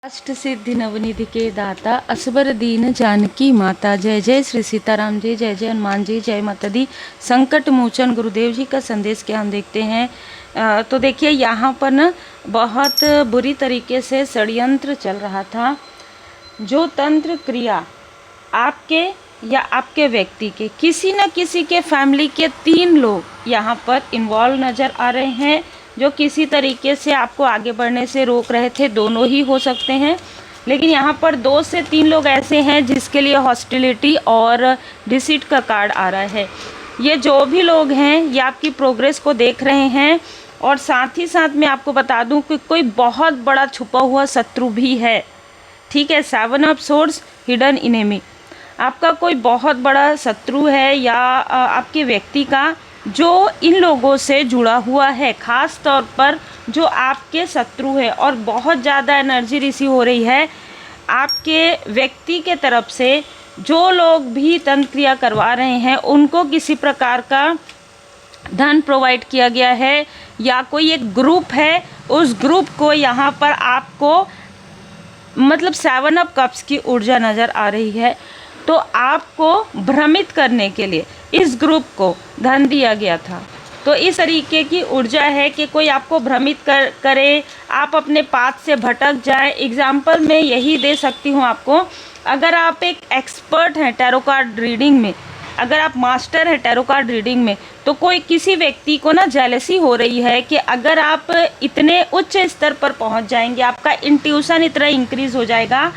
अष्ट सिद्धि नवनिधि के दाता असबर दीन जानकी माता। जय जय श्री सीताराम जी, जय जय हनुमान जी, जय माता दी। संकट मोचन गुरुदेव जी का संदेश क्या हम देखते हैं। तो देखिए यहाँ पर ना बहुत बुरी तरीके से षड्यंत्र चल रहा था। जो तंत्र क्रिया आपके या आपके व्यक्ति के किसी न किसी के फैमिली के 3 लोग यहाँ पर इन्वॉल्व नज़र आ रहे हैं, जो किसी तरीके से आपको आगे बढ़ने से रोक रहे थे। दोनों ही हो सकते हैं, लेकिन यहाँ पर 2 से 3 लोग ऐसे हैं जिसके लिए हॉस्टिलिटी और डिसीट का कार्ड आ रहा है। ये जो भी लोग हैं ये आपकी प्रोग्रेस को देख रहे हैं, और साथ ही साथ मैं आपको बता दूं कि कोई बहुत बड़ा छुपा हुआ शत्रु भी है। ठीक है, 7 ऑफ सोर्ड्स हिडन इनेमी, आपका कोई बहुत बड़ा शत्रु है या आपके व्यक्ति का जो इन लोगों से जुड़ा हुआ है, ख़ास तौर पर जो आपके शत्रु है। और बहुत ज़्यादा एनर्जी रिसीव हो रही है आपके व्यक्ति के तरफ से। जो लोग भी तंत्र क्रिया करवा रहे हैं उनको किसी प्रकार का धन प्रोवाइड किया गया है, या कोई एक ग्रुप है, उस ग्रुप को यहाँ पर आपको मतलब 7 ऑफ कप्स की ऊर्जा नज़र आ रही है। तो आपको भ्रमित करने के लिए इस ग्रुप को धन दिया गया था। तो इस तरीके की ऊर्जा है कि कोई आपको भ्रमित करे, आप अपने पाथ से भटक जाए। एग्जाम्पल मैं यही दे सकती हूँ आपको, अगर आप एक एक्सपर्ट हैं टैरो कार्ड रीडिंग में, अगर आप मास्टर हैं टैरो कार्ड रीडिंग में, तो कोई किसी व्यक्ति को ना जेलसी हो रही है कि अगर आप इतने उच्च स्तर पर पहुंच जाएंगे, आपका इंट्यूशन इतना इंक्रीज हो जाएगा,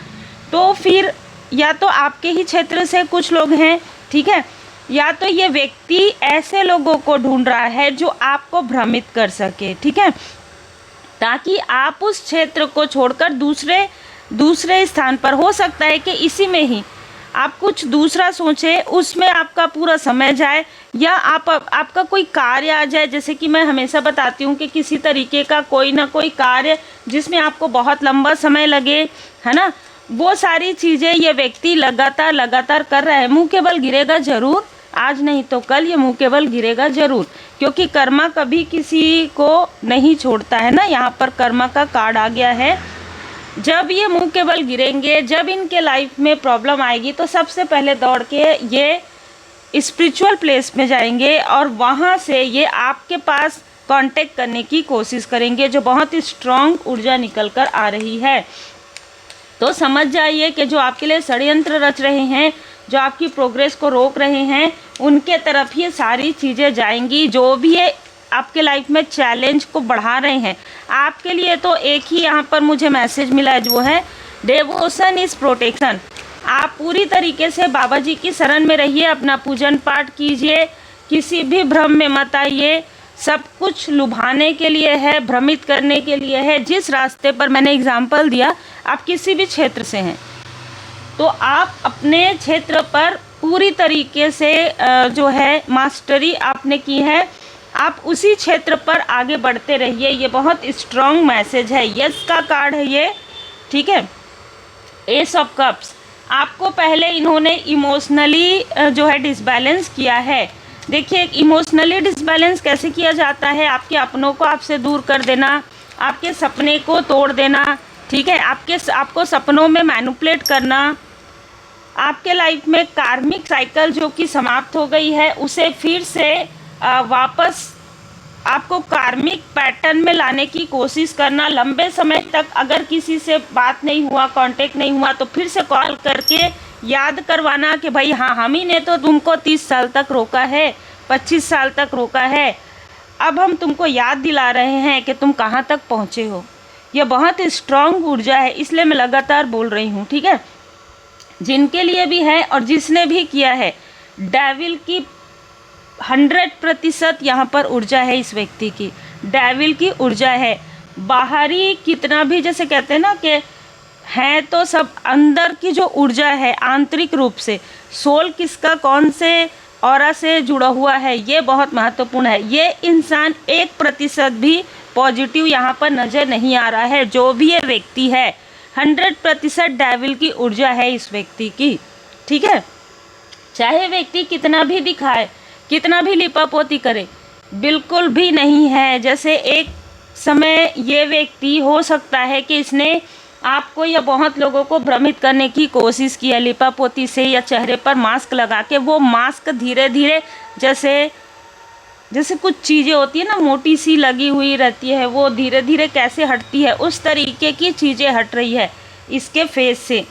तो फिर या तो आपके ही क्षेत्र से कुछ लोग हैं, ठीक है, या तो ये व्यक्ति ऐसे लोगों को ढूंढ रहा है जो आपको भ्रमित कर सके, ठीक है, ताकि आप उस क्षेत्र को छोड़कर दूसरे स्थान पर, हो सकता है कि इसी में ही आप कुछ दूसरा सोचें, उसमें आपका पूरा समय जाए, या आपका कोई कार्य आ जाए। जैसे कि मैं हमेशा बताती हूँ कि किसी तरीके का कोई ना कोई कार्य जिसमें आपको बहुत लंबा समय लगे, है ना, वो सारी चीज़ें ये व्यक्ति लगातार कर रहा है। मुंह के बल गिरेगा जरूर, आज नहीं तो कल ये मुंह के बल गिरेगा जरूर, क्योंकि कर्मा कभी किसी को नहीं छोड़ता है ना। यहाँ पर कर्मा का कार्ड आ गया है। जब ये मुंह के बल गिरेंगे, जब इनके लाइफ में प्रॉब्लम आएगी, तो सबसे पहले दौड़ के ये स्पिरिचुअल प्लेस में जाएंगे और वहाँ से ये आपके पास कांटेक्ट करने की कोशिश करेंगे, जो बहुत ही स्ट्रॉन्ग ऊर्जा निकल कर आ रही है। तो समझ जाइए कि जो आपके लिए षड्यंत्र रच रहे हैं, जो आपकी प्रोग्रेस को रोक रहे हैं, उनके तरफ ये सारी चीज़ें जाएंगी। जो भी है आपके लाइफ में चैलेंज को बढ़ा रहे हैं आपके लिए, तो एक ही यहाँ पर मुझे मैसेज मिला है, जो है डेवोशन इज़ प्रोटेक्शन। आप पूरी तरीके से बाबा जी की शरण में रहिए, अपना पूजन पाठ कीजिए, किसी भी भ्रम में मत आइए। सब कुछ लुभाने के लिए है, भ्रमित करने के लिए है। जिस रास्ते पर मैंने एग्जाम्पल दिया, आप किसी भी क्षेत्र से हैं तो आप अपने क्षेत्र पर पूरी तरीके से जो है मास्टरी आपने की है, आप उसी क्षेत्र पर आगे बढ़ते रहिए। ये बहुत स्ट्रॉन्ग मैसेज है। यस का कार्ड है ये, ठीक है, एस ऑफ कप्स। आपको पहले इन्होंने इमोशनली जो है डिसबैलेंस किया है। देखिए, इमोशनली डिसबैलेंस कैसे किया जाता है, आपके अपनों को आपसे दूर कर देना, आपके सपने को तोड़ देना, ठीक है, आपको सपनों में मैनिपुलेट करना, आपके लाइफ में कार्मिक साइकिल जो कि समाप्त हो गई है उसे फिर से वापस आपको कार्मिक पैटर्न में लाने की कोशिश करना। लंबे समय तक अगर किसी से बात नहीं हुआ, कांटेक्ट नहीं हुआ, तो फिर से कॉल करके याद करवाना कि भाई हाँ, हम ही ने तो तुमको 30 साल तक रोका है, 25 साल तक रोका है, अब हम तुमको याद दिला रहे हैं कि तुम कहाँ तक पहुँचे हो। यह बहुत स्ट्रॉन्ग ऊर्जा है, इसलिए मैं लगातार बोल रही हूँ, ठीक है। जिनके लिए भी है और जिसने भी किया है, डेविल की 100% यहाँ पर ऊर्जा है। इस व्यक्ति की डेविल की ऊर्जा है। बाहरी कितना भी, जैसे कहते हैं ना कि है, तो सब अंदर की जो ऊर्जा है आंतरिक रूप से, सोल किसका कौन से ऑरा से जुड़ा हुआ है, ये बहुत महत्वपूर्ण है। ये इंसान 1% भी पॉजिटिव यहाँ पर नज़र नहीं आ रहा है। जो भी ये व्यक्ति है, 100% डेविल की ऊर्जा है इस व्यक्ति की, ठीक है। चाहे व्यक्ति कितना भी दिखाए, कितना भी लिपापोती करे, बिल्कुल भी नहीं है। जैसे एक समय ये व्यक्ति हो सकता है कि इसने आपको या बहुत लोगों को भ्रमित करने की कोशिश की है लिपापोती से या चेहरे पर मास्क लगा के। वो मास्क धीरे धीरे जैसे कुछ चीज़ें होती है ना मोटी सी लगी हुई रहती है, वो धीरे धीरे कैसे हटती है उस तरीके की चीज़ें हट रही है इसके फेस से।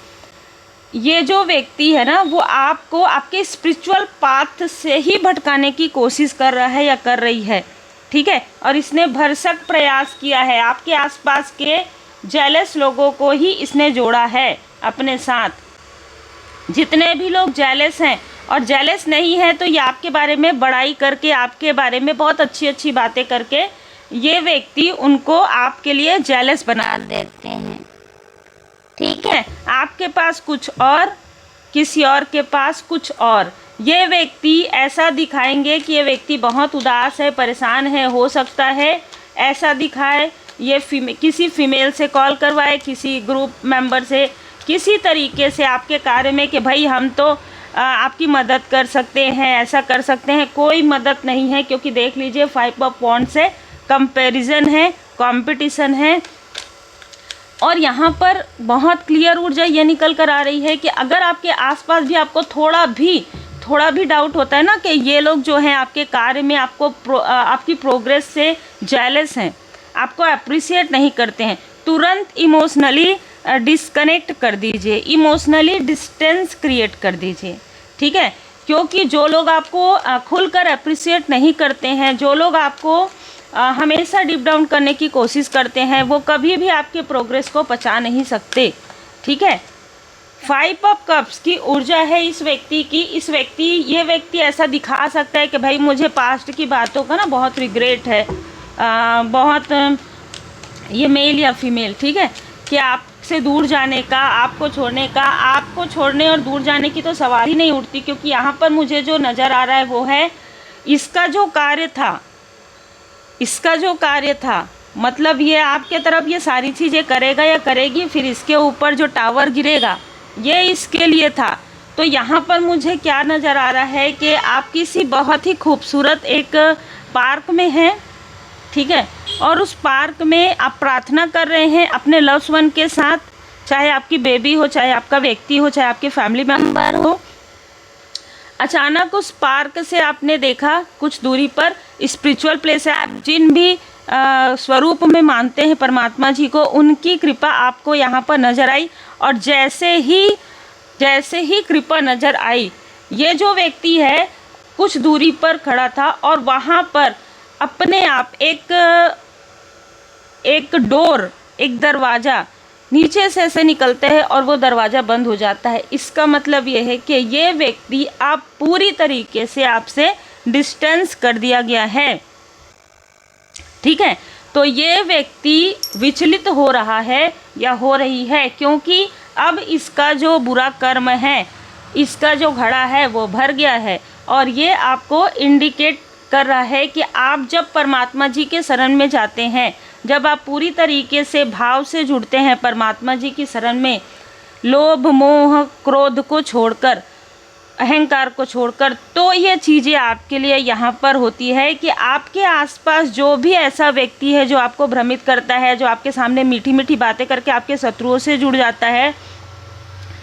ये जो व्यक्ति है ना वो आपको आपके स्पिरिचुअल पाथ से ही भटकाने की कोशिश कर रहा है या कर रही है, ठीक है। और इसने भरसक प्रयास किया है, आपके आसपास के जेलस लोगों को ही इसने जोड़ा है अपने साथ। जितने भी लोग जेलस हैं और जेलस नहीं है तो ये आपके बारे में बड़ाई करके, आपके बारे में बहुत अच्छी अच्छी बातें करके ये व्यक्ति उनको आपके लिए जेलस बना देते हैं, ठीक है। आपके पास कुछ और, किसी और के पास कुछ और। ये व्यक्ति ऐसा दिखाएंगे कि ये व्यक्ति बहुत उदास है, परेशान है। हो सकता है ऐसा दिखाए ये किसी फीमेल से कॉल करवाए, किसी ग्रुप मेंबर से, किसी तरीके से आपके कार्य में कि भाई हम तो आपकी मदद कर सकते हैं, ऐसा कर सकते हैं। कोई मदद नहीं है, क्योंकि देख लीजिए 5 ऑफ वॉन्ड से कंपैरिजन है, कंपटीशन है। और यहाँ पर बहुत क्लियर ऊर्जा ये निकल कर आ रही है कि अगर आपके आसपास भी आपको थोड़ा भी डाउट होता है ना कि ये लोग जो हैं आपके कार्य में आपकी प्रोग्रेस से जेलस हैं, आपको अप्रिशिएट नहीं करते हैं, तुरंत इमोशनली डिस्कनेक्ट कर दीजिए, इमोशनली डिस्टेंस क्रिएट कर दीजिए, ठीक है। क्योंकि जो लोग आपको खुलकर अप्रिशिएट नहीं करते हैं, जो लोग आपको हमेशा डिप डाउन करने की कोशिश करते हैं, वो कभी भी आपके प्रोग्रेस को पचा नहीं सकते, ठीक है। 5 ऑफ कप्स की ऊर्जा है इस व्यक्ति की। ये व्यक्ति ऐसा दिखा सकता है कि भाई मुझे पास्ट की बातों का ना बहुत रिग्रेट है, बहुत, ये मेल या फीमेल, ठीक है, कि आपसे दूर जाने का, आपको छोड़ने का। आपको छोड़ने और दूर जाने की तो सवाल ही नहीं उठती, क्योंकि यहाँ पर मुझे जो नज़र आ रहा है वो है इसका जो कार्य था, मतलब ये आपके तरफ ये सारी चीज़ें करेगा या करेगी, फिर इसके ऊपर जो टावर गिरेगा ये इसके लिए था। तो यहाँ पर मुझे क्या नज़र आ रहा है कि आप किसी बहुत ही खूबसूरत एक पार्क में हैं, ठीक है, और उस पार्क में आप प्रार्थना कर रहे हैं अपने लव्ड वन के साथ, चाहे आपकी बेबी हो, चाहे आपका व्यक्ति हो, चाहे आपके फैमिली मेम्बर हो। अचानक उस पार्क से आपने देखा कुछ दूरी पर स्पिरिचुअल प्लेस है। आप जिन भी स्वरूप में मानते हैं परमात्मा जी को, उनकी कृपा आपको यहाँ पर नज़र आई। और जैसे ही कृपा नज़र आई, ये जो व्यक्ति है कुछ दूरी पर खड़ा था और वहाँ पर अपने आप एक डोर, एक दरवाज़ा नीचे से ऐसे निकलते हैं और वो दरवाज़ा बंद हो जाता है। इसका मतलब ये है कि ये व्यक्ति आप पूरी तरीके से आपसे डिस्टेंस कर दिया गया है, ठीक है। तो ये व्यक्ति विचलित हो रहा है या हो रही है, क्योंकि अब इसका जो बुरा कर्म है, इसका जो घड़ा है वो भर गया है। और ये आपको इंडिकेट कर रहा है कि आप जब परमात्मा जी के शरण में जाते हैं, जब आप पूरी तरीके से भाव से जुड़ते हैं परमात्मा जी की शरण में, लोभ मोह क्रोध को छोड़कर, अहंकार को छोड़कर, तो ये चीज़ें आपके लिए यहाँ पर होती है कि आपके आसपास जो भी ऐसा व्यक्ति है जो आपको भ्रमित करता है, जो आपके सामने मीठी मीठी बातें करके आपके शत्रुओं से जुड़ जाता है,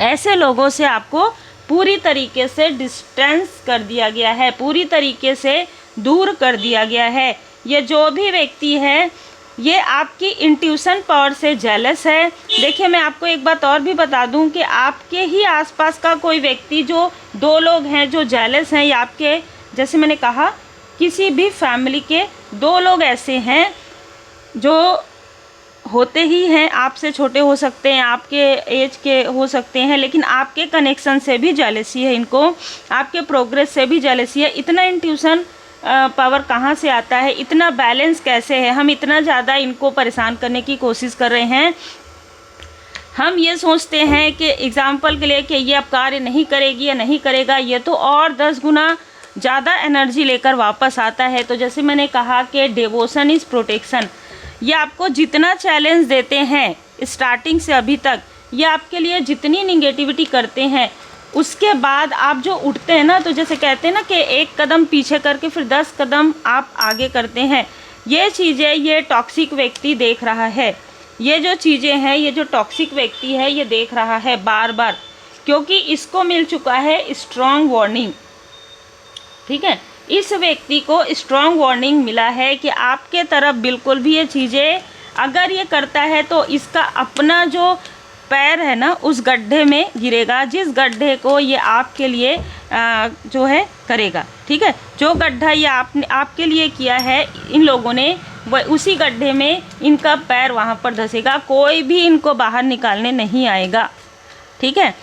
ऐसे लोगों से आपको पूरी तरीके से डिस्टेंस कर दिया गया है, पूरी तरीके से दूर कर दिया गया है। ये जो भी व्यक्ति है ये आपकी इंट्यूशन पावर से जेलस है। देखिए, मैं आपको एक बात और भी बता दूं कि आपके ही आसपास का कोई व्यक्ति, जो 2 लोग हैं जो जेलस हैं, या आपके, जैसे मैंने कहा, किसी भी फैमिली के 2 लोग ऐसे हैं जो होते ही हैं, आपसे छोटे हो सकते हैं, आपके एज के हो सकते हैं, लेकिन आपके कनेक्शन से भी जेलसी है इनको, आपके प्रोग्रेस से भी जेलसी है। इतना इंट्यूशन पावर कहाँ से आता है, इतना बैलेंस कैसे है? हम इतना ज़्यादा इनको परेशान करने की कोशिश कर रहे हैं। हम ये सोचते हैं कि एग्ज़ाम्पल के लिए कि ये अब कार्य नहीं करेगी या नहीं करेगा, ये तो और 10 गुना ज़्यादा एनर्जी लेकर वापस आता है। तो जैसे मैंने कहा कि डिवोशन इज़ प्रोटेक्शन, ये आपको जितना चैलेंज देते हैं स्टार्टिंग से अभी तक, ये आपके लिए जितनी निगेटिविटी करते हैं, उसके बाद आप जो उठते हैं ना, तो जैसे कहते हैं ना कि 1 कदम पीछे करके फिर 10 कदम आप आगे करते हैं, ये चीज़ें ये टॉक्सिक व्यक्ति देख रहा है। ये जो चीज़ें हैं, ये जो टॉक्सिक व्यक्ति है ये देख रहा है बार बार, क्योंकि इसको मिल चुका है स्ट्रॉन्ग वार्निंग। ठीक है, इस व्यक्ति को स्ट्रॉन्ग वार्निंग मिला है कि आपके तरफ बिल्कुल भी ये चीज़ें अगर ये करता है तो इसका अपना जो पैर है ना उस गड्ढे में गिरेगा, जिस गड्ढे को ये आपके लिए जो है करेगा। ठीक है, जो गड्ढा ये आपके लिए किया है इन लोगों ने, वह उसी गड्ढे में इनका पैर वहाँ पर धंसेगा, कोई भी इनको बाहर निकालने नहीं आएगा। ठीक है,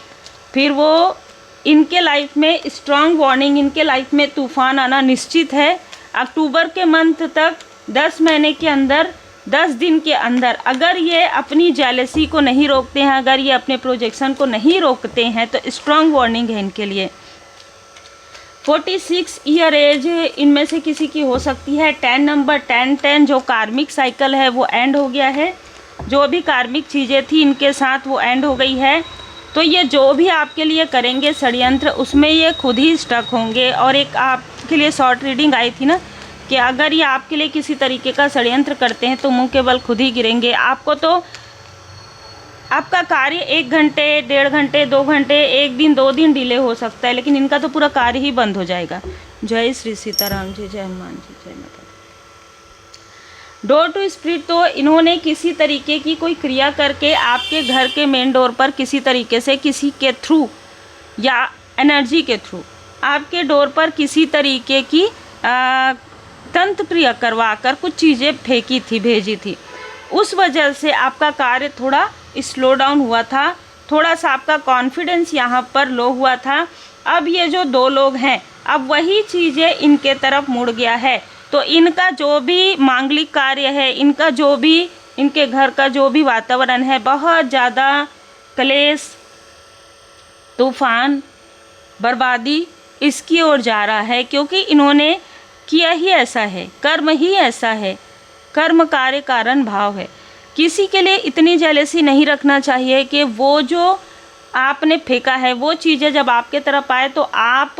फिर वो इनके लाइफ में स्ट्रॉन्ग वार्निंग, इनके लाइफ में तूफान आना निश्चित है। अक्टूबर के मंथ तक 10 महीने के अंदर 10 दिन के अंदर अगर ये अपनी जेलसी को नहीं रोकते हैं, अगर ये अपने प्रोजेक्शन को नहीं रोकते हैं तो स्ट्रॉन्ग वार्निंग है इनके लिए। 46 ईयर एज इनमें से किसी की हो सकती है। 10 नंबर 10 जो कार्मिक साइकिल है वो एंड हो गया है, जो भी कार्मिक चीज़ें थी इनके साथ वो एंड हो गई है। तो ये जो भी आपके लिए करेंगे षड्यंत्र, उसमें ये खुद ही स्टक होंगे। और एक आपके लिए शॉर्ट रीडिंग आई थी ना कि अगर ये आपके लिए किसी तरीके का षड्यंत्र करते हैं तो मुंह के बल खुद ही गिरेंगे। आपको तो आपका कार्य 1 घंटे 1.5 घंटे 2 घंटे 1 दिन 2 दिन डिले हो सकता है, लेकिन इनका तो पूरा कार्य ही बंद हो जाएगा। जय श्री सीताराम जी, जय हनुमान जी, जय माता। डोर टू स्पिरिट, तो इन्होंने किसी तरीके की कोई क्रिया करके आपके घर के मेन डोर पर किसी तरीके से किसी के थ्रू या एनर्जी के थ्रू आपके डोर पर किसी तरीके की तंत्र क्रिया करवा कर कुछ चीज़ें फेंकी थी, भेजी थी। उस वजह से आपका कार्य थोड़ा स्लो डाउन हुआ था, थोड़ा सा आपका कॉन्फिडेंस यहाँ पर लो हुआ था। अब ये जो 2 लोग हैं, अब वही चीज़ें इनके तरफ मुड़ गया है। तो इनका जो भी मांगलिक कार्य है, इनका जो भी इनके घर का जो भी वातावरण है, बहुत ज़्यादा क्लेश, तूफान, बर्बादी इसकी ओर जा रहा है, क्योंकि इन्होंने किया ही ऐसा है, कर्म ही ऐसा है, कर्म कार्य कारण भाव है। किसी के लिए इतनी जेलसी नहीं रखना चाहिए कि वो जो आपने फेंका है वो चीज़ें जब आपके तरफ आए तो आप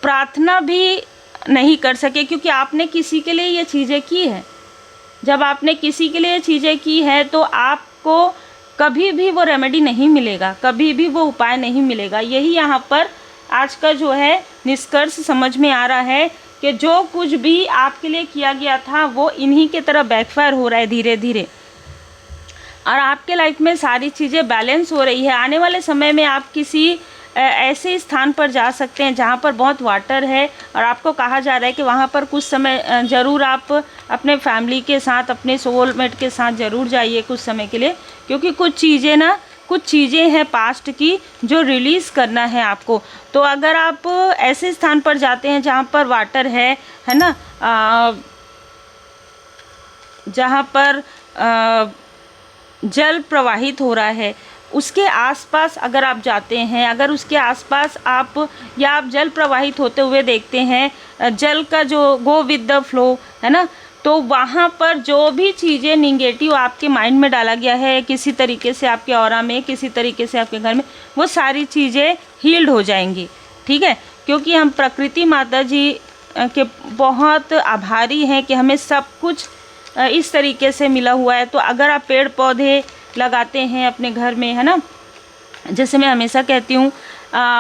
प्रार्थना भी नहीं कर सके, क्योंकि आपने किसी के लिए ये चीज़ें की है। जब आपने किसी के लिए चीज़ें की है तो आपको कभी भी वो रेमेडी नहीं मिलेगा, कभी भी वो उपाय नहीं मिलेगा। यही यहाँ पर आज का जो है निष्कर्ष समझ में आ रहा है कि जो कुछ भी आपके लिए किया गया था वो इन्हीं के तरफ बैकफायर हो रहा है धीरे धीरे, और आपके लाइफ में सारी चीज़ें बैलेंस हो रही है। आने वाले समय में आप किसी ऐसे स्थान पर जा सकते हैं जहाँ पर बहुत वाटर है, और आपको कहा जा रहा है कि वहाँ पर कुछ समय ज़रूर आप अपने फैमिली के साथ, अपने सोलमेट के साथ ज़रूर जाइए कुछ समय के लिए, क्योंकि कुछ चीज़ें हैं पास्ट की जो रिलीज़ करना है आपको। तो अगर आप ऐसे स्थान पर जाते हैं जहाँ पर वाटर है ना, जहाँ पर जल प्रवाहित हो रहा है, उसके आसपास अगर आप जाते हैं, अगर उसके आसपास आप जल प्रवाहित होते हुए देखते हैं, जल का जो गो विद द फ्लो है ना, तो वहाँ पर जो भी चीज़ें निगेटिव आपके माइंड में डाला गया है किसी तरीके से, आपके ऑरा में, किसी तरीके से आपके घर में, वो सारी चीज़ें हील्ड हो जाएंगी। ठीक है, क्योंकि हम प्रकृति माता जी के बहुत आभारी हैं कि हमें सब कुछ इस तरीके से मिला हुआ है। तो अगर आप पेड़ पौधे लगाते हैं अपने घर में, है ना, जैसे मैं हमेशा कहती हूँ,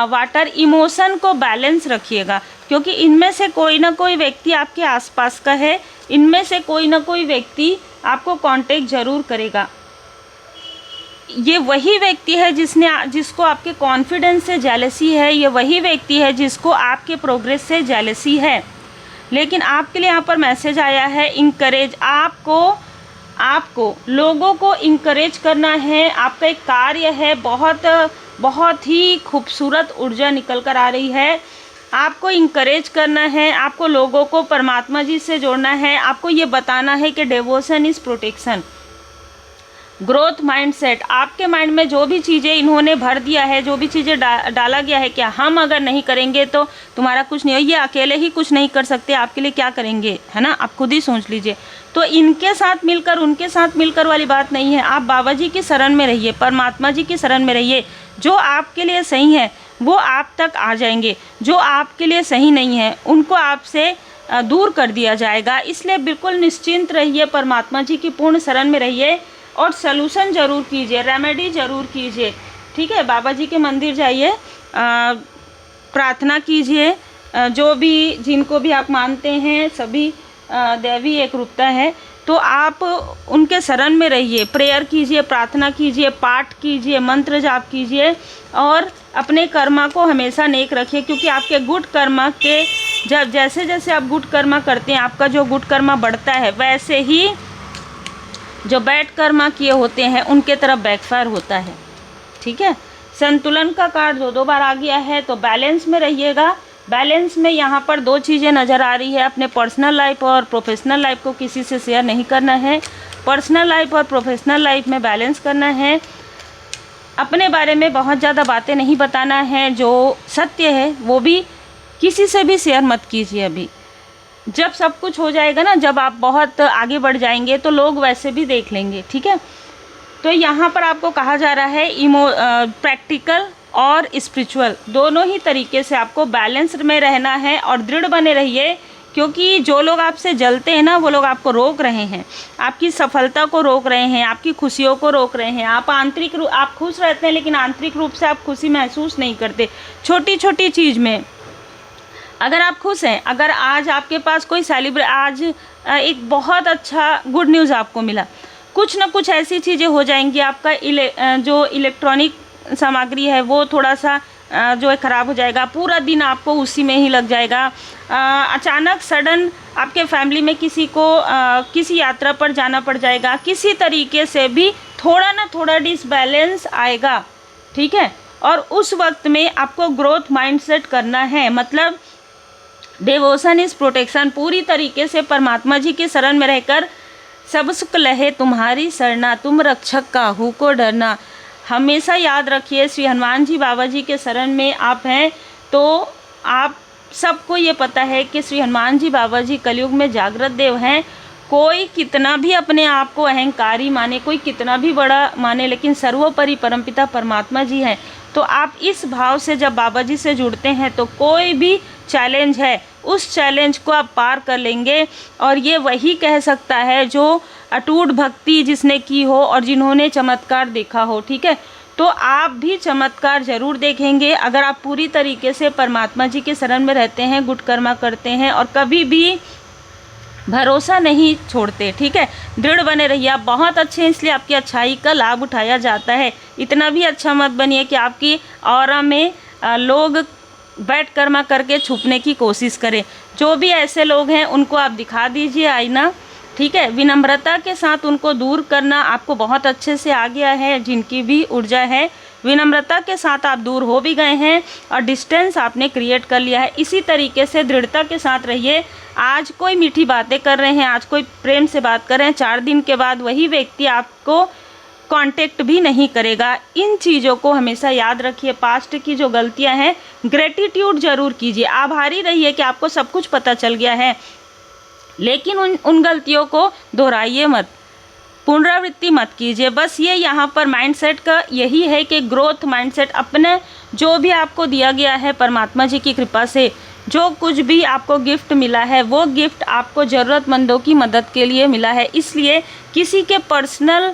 वाटर इमोशन को बैलेंस रखिएगा, क्योंकि इनमें से कोई ना कोई व्यक्ति आपके आसपास का है, इनमें से कोई ना कोई व्यक्ति आपको कांटेक्ट ज़रूर करेगा। ये वही व्यक्ति है जिसको आपके कॉन्फिडेंस से जेलसी है, ये वही व्यक्ति है जिसको आपके प्रोग्रेस से जेलसी है। लेकिन आपके लिए यहाँ पर मैसेज आया है इंकरेज, आपको लोगों को इंकरेज करना है। आपका एक कार्य है, बहुत ही खूबसूरत ऊर्जा निकल कर आ रही है। आपको इंकरेज करना है, आपको लोगों को परमात्मा जी से जोड़ना है, आपको ये बताना है कि devotion is protection. Growth mindset, आपके माइंड में जो भी चीज़ें इन्होंने भर दिया है, जो भी चीज़ें डाला गया है, क्या हम अगर नहीं करेंगे तो तुम्हारा कुछ नहीं हो, ये अकेले ही कुछ नहीं कर सकते, आपके लिए क्या करेंगे, है ना, आप खुद ही सोच लीजिए। तो इनके साथ मिलकर, उनके साथ मिलकर वाली बात नहीं है। आप बाबा जी की शरण में रहिए, परमात्मा जी की शरण में रहिए। जो आपके लिए सही है वो आप तक आ जाएंगे, जो आपके लिए सही नहीं है उनको आपसे दूर कर दिया जाएगा। इसलिए बिल्कुल निश्चिंत रहिए, परमात्मा जी की पूर्ण शरण में रहिए और सलूशन ज़रूर कीजिए, रेमेडी ज़रूर कीजिए। ठीक है, बाबा जी के मंदिर जाइए, प्रार्थना कीजिए, जो भी जिनको भी आप मानते हैं सभी दैवी एक रूपता है, तो आप उनके शरण में रहिए, प्रेयर कीजिए, प्रार्थना कीजिए, पाठ कीजिए, मंत्र जाप कीजिए और अपने कर्मा को हमेशा नेक रखिए, क्योंकि आपके गुड कर्मा के जब जैसे जैसे आप गुड कर्मा करते हैं, आपका जो गुड कर्मा बढ़ता है, वैसे ही जो बैड कर्मा किए होते हैं उनके तरफ बैकफायर होता है। ठीक है, संतुलन का कार्ड 2 बार आ गया है, तो बैलेंस में रहिएगा। बैलेंस में यहाँ पर 2 चीज़ें नज़र आ रही है, अपने पर्सनल लाइफ और प्रोफेशनल लाइफ को किसी से शेयर नहीं करना है। पर्सनल लाइफ और प्रोफेशनल लाइफ में बैलेंस करना है। अपने बारे में बहुत ज़्यादा बातें नहीं बताना है, जो सत्य है वो भी किसी से भी शेयर मत कीजिए अभी। जब सब कुछ हो जाएगा ना, जब आप बहुत आगे बढ़ जाएंगे तो लोग वैसे भी देख लेंगे। ठीक है, तो यहाँ पर आपको कहा जा रहा है प्रैक्टिकल और स्पिरिचुअल दोनों ही तरीके से आपको बैलेंस में रहना है और दृढ़ बने रहिए, क्योंकि जो लोग आपसे जलते हैं ना, वो लोग आपको रोक रहे हैं, आपकी सफलता को रोक रहे हैं, आपकी खुशियों को रोक रहे हैं। आप खुश रहते हैं, लेकिन आंतरिक रूप से आप खुशी महसूस नहीं करते। छोटी छोटी चीज़ में अगर आप खुश हैं, अगर आज आपके पास कोई आज एक बहुत अच्छा गुड न्यूज़ आपको मिला, कुछ ना कुछ ऐसी चीज़ें हो जाएंगी, आपका जो इलेक्ट्रॉनिक सामग्री है वो थोड़ा सा जो है ख़राब हो जाएगा, पूरा दिन आपको उसी में ही लग जाएगा। अचानक सडन आपके फैमिली में किसी को किसी यात्रा पर जाना पड़ जाएगा, किसी तरीके से भी थोड़ा ना थोड़ा डिसबैलेंस आएगा। ठीक है, और उस वक्त में आपको ग्रोथ माइंडसेट करना है, मतलब डिवोशन इज प्रोटेक्शन। पूरी तरीके से परमात्मा जी के शरण में रहकर सब सुख लहे तुम्हारी शरणा, तुम रक्षक काहू को डरना। हमेशा याद रखिए, श्री हनुमान जी बाबा जी के शरण में आप हैं तो आप सबको ये पता है कि श्री हनुमान जी बाबा जी कलयुग में जागृत देव हैं। कोई कितना भी अपने आप को अहंकारी माने, कोई कितना भी बड़ा माने, लेकिन सर्वोपरि परमपिता परमात्मा जी हैं। तो आप इस भाव से जब बाबा जी से जुड़ते हैं तो कोई भी चैलेंज है, उस चैलेंज को आप पार कर लेंगे। और ये वही कह सकता है जो अटूट भक्ति जिसने की हो और जिन्होंने चमत्कार देखा हो। ठीक है, तो आप भी चमत्कार ज़रूर देखेंगे अगर आप पूरी तरीके से परमात्मा जी के शरण में रहते हैं, गुड कर्मा करते हैं और कभी भी भरोसा नहीं छोड़ते। ठीक है, दृढ़ बने रहिए। आप बहुत अच्छे हैं, इसलिए आपकी अच्छाई का लाभ उठाया जाता है। इतना भी अच्छा मत बनिए कि आपकी ऑरा में लोग बैठ कर्मा करके छुपने की कोशिश करें। जो भी ऐसे लोग हैं उनको आप दिखा दीजिए आईना। ठीक है, विनम्रता के साथ उनको दूर करना आपको बहुत अच्छे से आ गया है। जिनकी भी ऊर्जा है, विनम्रता के साथ आप दूर हो भी गए हैं और डिस्टेंस आपने क्रिएट कर लिया है। इसी तरीके से दृढ़ता के साथ रहिए। आज कोई मीठी बातें कर रहे हैं, आज कोई प्रेम से बात कर रहे हैं, 4 दिन के बाद वही व्यक्ति आपको कांटेक्ट भी नहीं करेगा। इन चीज़ों को हमेशा याद रखिए। पास्ट की जो गलतियां हैं, ग्रेटिट्यूड ज़रूर कीजिए, आभारी रहिए कि आपको सब कुछ पता चल गया है, लेकिन उन गलतियों को दोहराइए मत, पुनरावृत्ति मत कीजिए। बस ये यहाँ पर माइंडसेट का यही है कि ग्रोथ माइंडसेट, अपने जो भी आपको दिया गया है परमात्मा जी की कृपा से, जो कुछ भी आपको गिफ्ट मिला है वो गिफ्ट आपको ज़रूरतमंदों की मदद के लिए मिला है। इसलिए किसी के पर्सनल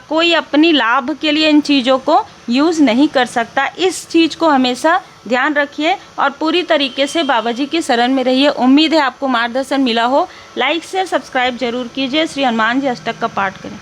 कोई अपनी लाभ के लिए इन चीज़ों को यूज़ नहीं कर सकता। इस चीज़ को हमेशा ध्यान रखिए और पूरी तरीके से बाबा जी की शरण में रहिए। उम्मीद है आपको मार्गदर्शन मिला हो। लाइक शेयर सब्सक्राइब जरूर कीजिए। श्री हनुमान जी अष्टक का पाठ करें।